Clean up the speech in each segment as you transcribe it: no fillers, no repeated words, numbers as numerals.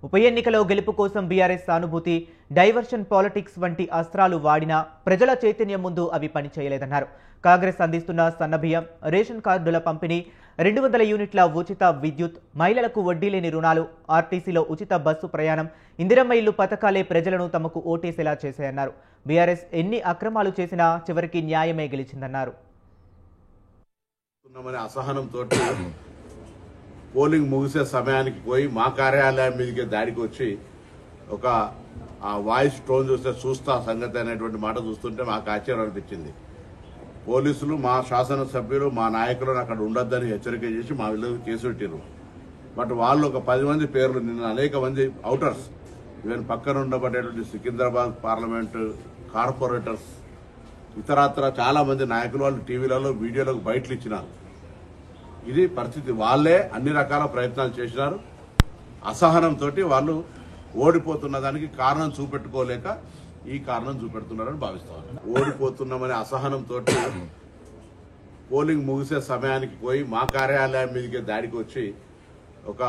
ఉప ఎన్నికలో గెలుపు కోసం బీఆర్ఎస్ సానుభూతి, డైవర్షన్ పాలిటిక్స్ వంటి అస్త్రాలు వాడినా ప్రజల చైతన్యం ముందు అవి పనిచేయలేదన్నారు. కాంగ్రెస్ అందిస్తున్న సన్నబియ్యం, రేషన్ కార్డుల పంపిణీ, 200 యూనిట్ల ఉచిత విద్యుత్, మహిళలకు వడ్డీ లేని రుణాలు, ఆర్టీసీలో ఉచిత బస్సు ప్రయాణం, ఇందిరమ్మ ఇల్లు పథకాలే ప్రజలను తమకు ఓటేసేలా చేశాయన్నారు. బీఆర్ఎస్ ఎన్ని అక్రమాలు చేసినా చివరికి న్యాయమే గెలిచిందన్నారు. అసహనంతో పోలింగ్ ముగిసే సమయానికి పోయి మా కార్యాలయం మీదకి దాడికి వచ్చి ఒక వాయిస్ టోన్ చూస్తా సంగతి అనేటువంటి మాట చూస్తుంటే మాకు ఆశ్చర్యం అనిపించింది. పోలీసులు మా శాసనసభ్యులు మా నాయకులను అక్కడ ఉండొద్దని హెచ్చరిక చేసి మా వీళ్ళు కేసు పెట్టారు. బట్ వాళ్ళు ఒక 10 మంది పేర్లు, నిన్న అనేక మంది అవుటర్స్, ఈవెన్ పక్కన ఉండబడేటువంటి సికింద్రాబాద్ పార్లమెంటు కార్పొరేటర్స్, ఇతరత్ర చాలా మంది నాయకులు వాళ్ళు టీవీలలో వీడియోలకు బయటలు ఇచ్చినారు. ఇది పరిస్థితి. వాళ్ళే అన్ని రకాల ప్రయత్నాలు చేసినారు. అసహనంతో వాళ్ళు ఓడిపోతున్న దానికి కారణం చూపెట్టుకోలేక ఈ కారణం చూపెడుతున్నారని భావిస్తాను. ఓడిపోతున్నామనే అసహనంతో పోలింగ్ ముగిసే సమయానికి పోయి మా కార్యాలయం మీదకి దాడికి వచ్చి ఒక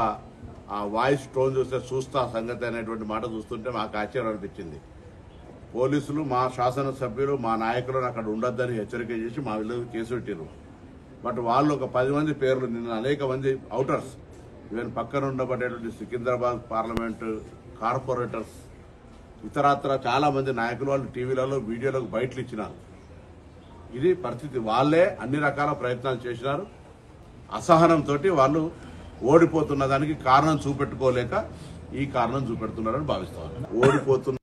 వాయిస్ టోన్ చూస్తా సంగతి అనేటువంటి మాట చూస్తుంటే మాకు ఆశ్చర్యం అనిపించింది. పోలీసులు మా శాసనసభ్యులు మా నాయకులను అక్కడ ఉండొద్దని హెచ్చరిక చేసి మా వీళ్ళు కేసు పెట్టారు. బట్ వాళ్ళు ఒక 10 మంది పేర్లు, నిన్న అనేక మంది అవుటర్స్, ఈవెన్ పక్కన ఉండబడేటువంటి సికింద్రాబాద్ పార్లమెంటు కార్పొరేటర్స్, ఇతరత్ర చాలా మంది నాయకులు వాళ్ళు టీవీలలో వీడియోలకు బయటలు ఇచ్చినారు. ఇది పరిస్థితి. వాళ్ళే అన్ని రకాల ప్రయత్నాలు చేసినారు. అసహనంతో వాళ్ళు ఓడిపోతున్న దానికి కారణం చూపెట్టుకోలేక ఈ కారణం చూపెడుతున్నారని భావిస్తాను.